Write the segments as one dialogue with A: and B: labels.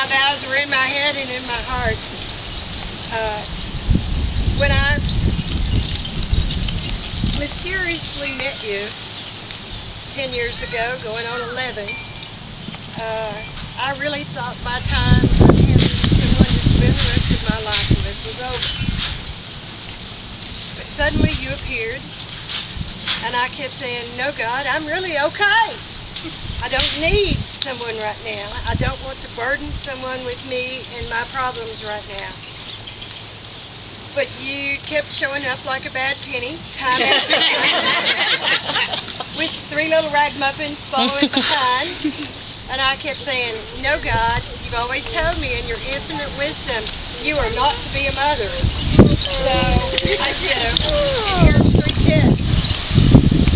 A: my vows were in my head and in my heart. When I mysteriously met you 10 years ago, going on 11, I really thought my time of having someone to spend the rest of my life with was over. But suddenly you appeared, and I kept saying, no, God, I'm really okay. I don't need someone right now. I don't want to burden someone with me and my problems right now. But you kept showing up like a bad penny, time after time, with 3 little ragamuffins following behind. And I kept saying, no, God, you've always told me in your infinite wisdom, you are not to be a mother. So I did it. And here's 3 kids.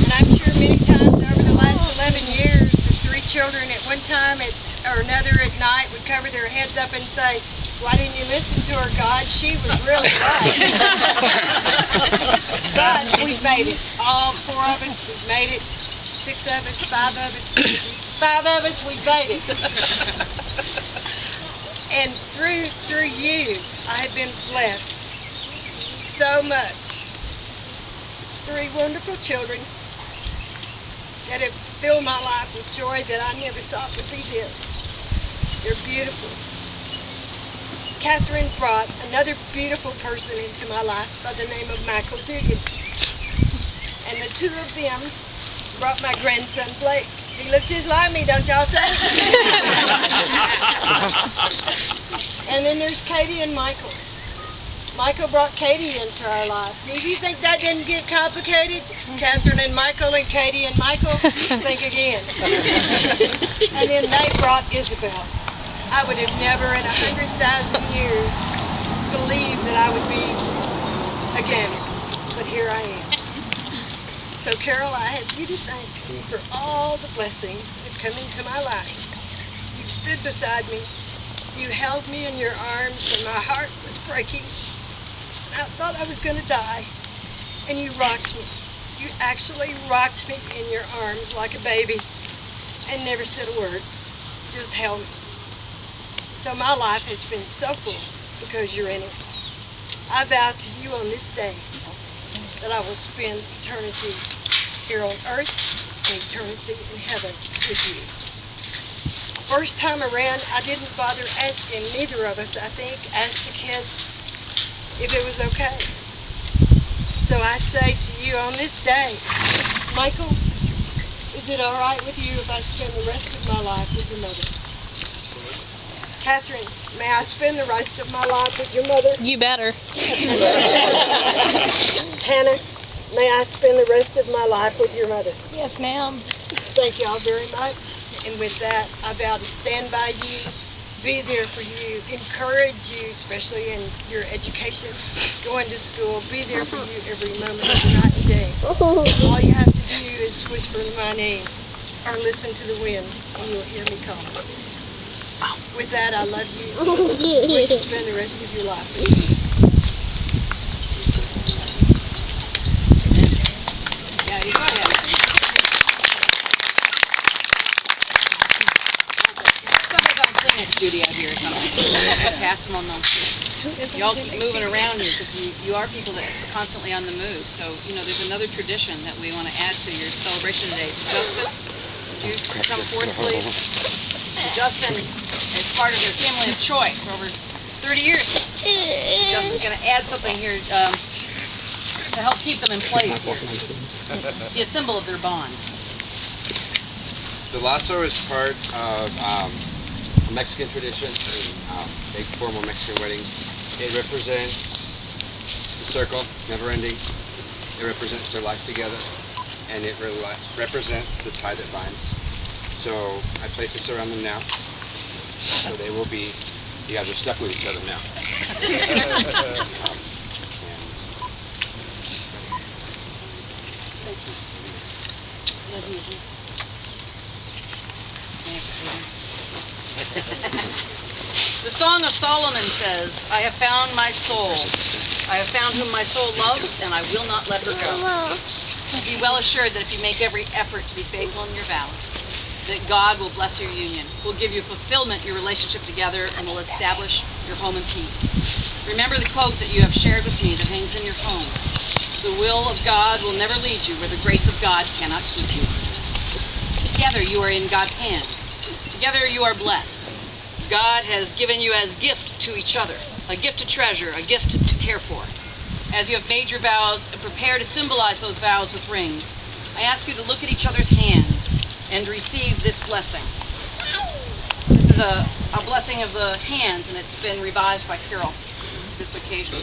A: And I'm sure many times over the last 11 years, the 3 children at one time or another at night would cover their heads up and say, why didn't you listen to her, God? She was really right. But we've made it. All 4 of us, we've made it. 6 of us, 5 of us. 5 of us, we've made it. And through you, I have been blessed so much. 3 wonderful children that have filled my life with joy that I never thought would be there. They're beautiful. Catherine brought another beautiful person into my life by the name of Michael Dugan. And the 2 of them brought my grandson Blake. He looks just like me, don't y'all think? And then there's Katie and Michael. Michael brought Katie into our life. Do you think that didn't get complicated? Catherine and Michael and Katie and Michael? Think again. And then they brought Isabel. I would have never in 100,000 years believed that I would be a gamut, but here I am. So Carol, I have you to thank for all the blessings that have come into my life. You stood beside me, you held me in your arms when my heart was breaking. I thought I was going to die, and you rocked me. You actually rocked me in your arms like a baby and never said a word, just held me. So my life has been so full because you're in it. I vow to you on this day that I will spend eternity here on earth and eternity in heaven with you. First time around, I didn't bother asking, neither of us, I think, asked the kids if it was okay. So I say to you on this day, Michael, is it all right with you if I spend the rest of my life with your mother? Catherine, may I spend the rest of my life with your mother?
B: You better.
A: Hannah, may I spend the rest of my life with your mother?
B: Yes, ma'am.
A: Thank y'all very much. And with that, I vow to stand by you, be there for you, encourage you, especially in your education, going to school, be there for you every moment of the night and day. All you have to do is whisper my name or listen to the wind and you'll hear me call. With that, I love you. Will you spend the rest of your life with me? Yeah, you go ahead.
C: Somebody's on Kleenex duty out here or something. Pass them on those. Y'all keep moving around here because you are people that are constantly on the move. So, there's another tradition that we want to add to your celebration today. Justin, would you come forth, please? Justin is part of their family of choice for over 30 years. Justin's going to add something here to help keep them in place here. Be a symbol of their bond.
D: The lasso is part of a Mexican tradition, big formal Mexican weddings. It represents the circle, never ending. It represents their life together, and it represents the tie that binds. So I place this around them now, so they will be, you guys are stuck with each other now.
C: The Song of Solomon says, I have found my soul. I have found whom my soul loves, and I will not let her go. Be well assured that if you make every effort to be faithful in your vows, that God will bless your union, will give you fulfillment, your relationship together, and will establish your home in peace. Remember the quote that you have shared with me that hangs in your home. The will of God will never lead you where the grace of God cannot keep you. Together you are in God's hands. Together you are blessed. God has given you as gift to each other, a gift to treasure, a gift to care for. As you have made your vows and prepare to symbolize those vows with rings, I ask you to look at each other's hands and receive this blessing. This is a blessing of the hands, and it's been revised by Carol this occasion.